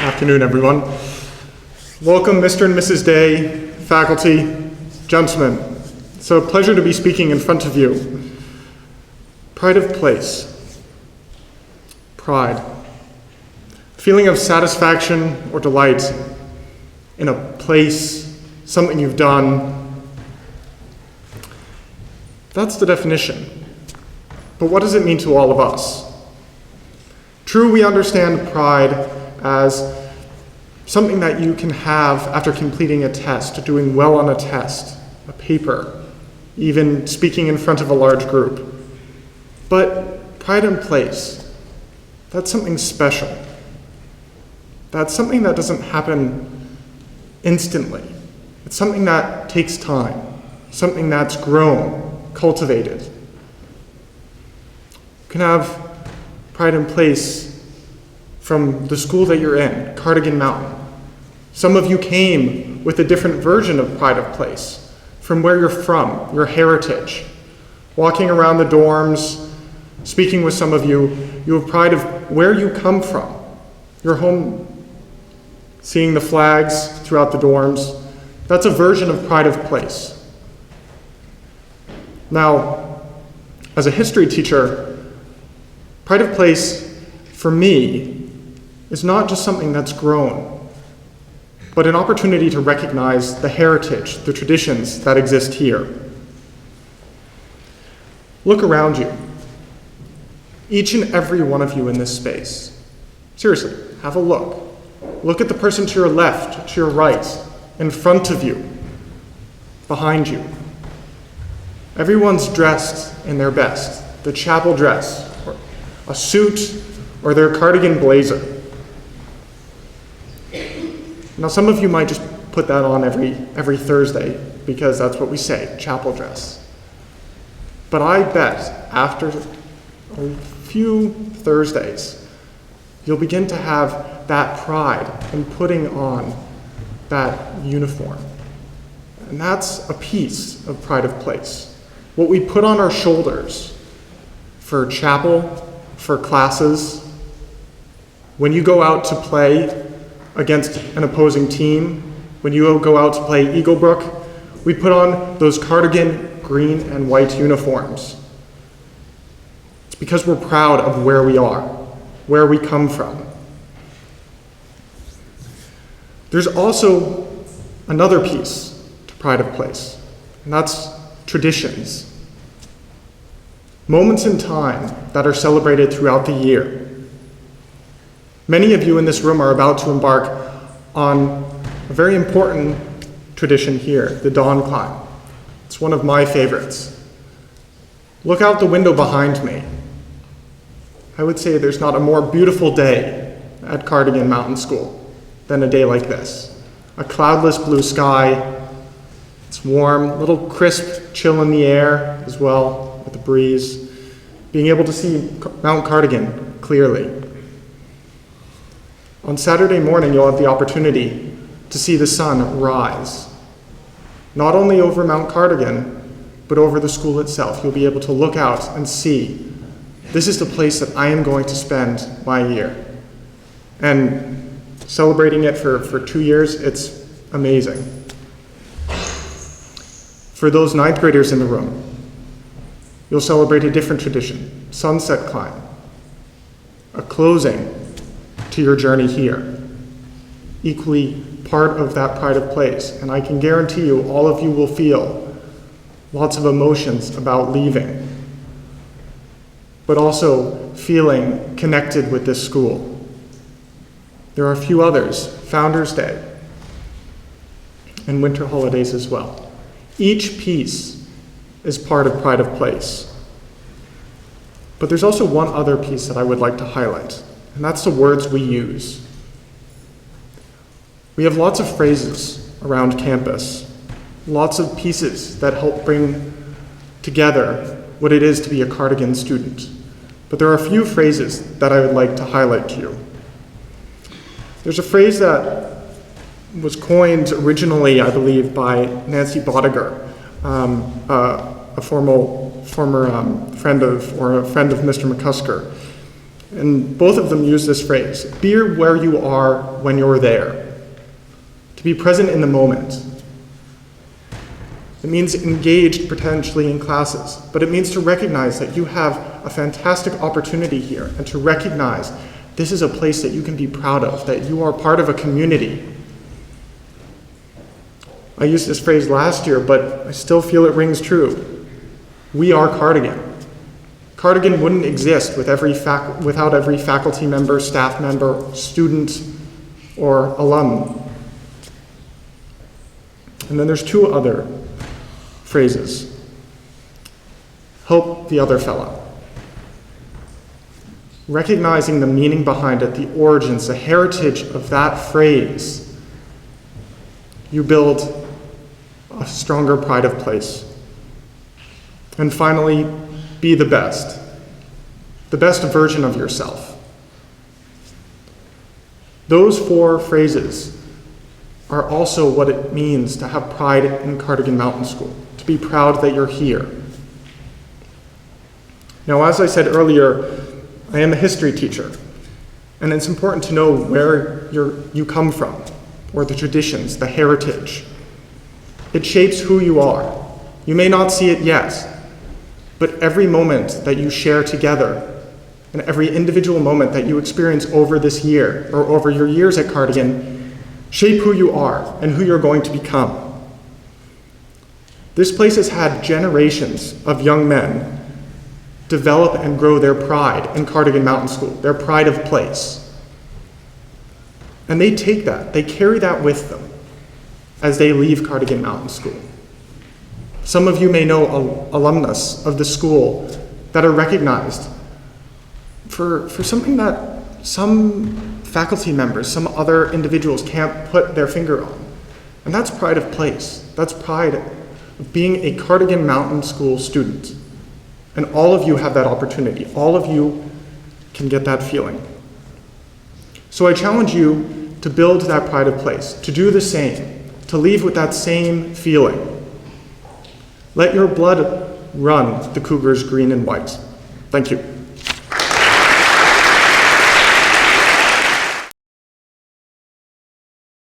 Afternoon, everyone. Welcome, Mr. and Mrs. Day, faculty, gentlemen. It's a pleasure to be speaking in front of you. Pride of place. Pride. Feeling of satisfaction or delight in a place, something you've done. That's the definition. But what does it mean to all of us? True, we understand pride as something that you can have after completing a test, doing well on a test, a paper, even speaking in front of a large group. But pride in place, that's something special. That's something that doesn't happen instantly. It's something that takes time, something that's grown, cultivated. You can have pride in place from the school that you're in, Cardigan Mountain. Some of you came with a different version of pride of place, from where you're from, your heritage. Walking around the dorms, speaking with some of you, you have pride of where you come from, your home, seeing the flags throughout the dorms. That's a version of pride of place. Now, as a history teacher, pride of place, for me, is not just something that's grown, but an opportunity to recognize the heritage, the traditions that exist here. Look around you. Each and every one of you in this space. Seriously, have a look. Look at the person to your left, to your right, in front of you, behind you. Everyone's dressed in their best, the chapel dress, or a suit, or their cardigan blazer. Now, some of you might just put that on every Thursday because that's what we say, chapel dress. But I bet after a few Thursdays, you'll begin to have that pride in putting on that uniform. And that's a piece of pride of place. What we put on our shoulders for chapel, for classes, when you go out to play against an opposing team, when you go out to play Eaglebrook, we put on those cardigan green and white uniforms. It's because we're proud of where we are, where we come from. There's also another piece to pride of place, and that's traditions. Moments in time that are celebrated throughout the year. Many of you in this room are about to embark on a very important tradition here, the dawn climb. It's one of my favorites. Look out the window behind me. I would say there's not a more beautiful day at Cardigan Mountain School than a day like this. A cloudless blue sky, it's warm, a little crisp chill in the air as well with the breeze. Being able to see Mount Cardigan clearly. On Saturday morning, you'll have the opportunity to see the sun rise. Not only over Mount Cardigan, but over the school itself. You'll be able to look out and see, this is the place that I am going to spend my year. And celebrating it for 2 years, it's amazing. For those 9th graders in the room, you'll celebrate a different tradition, sunset climb, a closing to your journey here. Equally part of that pride of place. And I can guarantee you, all of you will feel lots of emotions about leaving, but also feeling connected with this school. There are a few others, Founders Day, and winter holidays as well. Each piece is part of pride of place. But there's also one other piece that I would like to highlight. And that's the words we use. We have lots of phrases around campus, lots of pieces that help bring together what it is to be a Cardigan student. But there are a few phrases that I would like to highlight to you. There's a phrase that was coined originally, I believe, by Nancy Bodiger, a former friend of Mr. McCusker. And both of them use this phrase, be where you are when you're there. To be present in the moment. It means engaged potentially in classes, but it means to recognize that you have a fantastic opportunity here and to recognize this is a place that you can be proud of, that you are part of a community. I used this phrase last year, but I still feel it rings true. We are Cardigan. Cardigan wouldn't exist without every faculty member, staff member, student, or alum. And then there's two other phrases. Help the other fellow. Recognizing the meaning behind it, the origins, the heritage of that phrase, you build a stronger pride of place. And finally, be the best version of yourself. Those four phrases are also what it means to have pride in Cardigan Mountain School, to be proud that you're here. Now, as I said earlier, I am a history teacher, and it's important to know where you come from, or the traditions, the heritage. It shapes who you are. You may not see it yet, but every moment that you share together, and every individual moment that you experience over this year, or over your years at Cardigan, shape who you are and who you're going to become. This place has had generations of young men develop and grow their pride in Cardigan Mountain School, their pride of place. And they take that, they carry that with them as they leave Cardigan Mountain School. Some of you may know alumnus of the school that are recognized for something that some faculty members, some other individuals can't put their finger on. And that's pride of place. That's pride of being a Cardigan Mountain School student. And all of you have that opportunity. All of you can get that feeling. So I challenge you to build that pride of place, to do the same, to leave with that same feeling. Let your blood run the Cougars green and white. Thank you.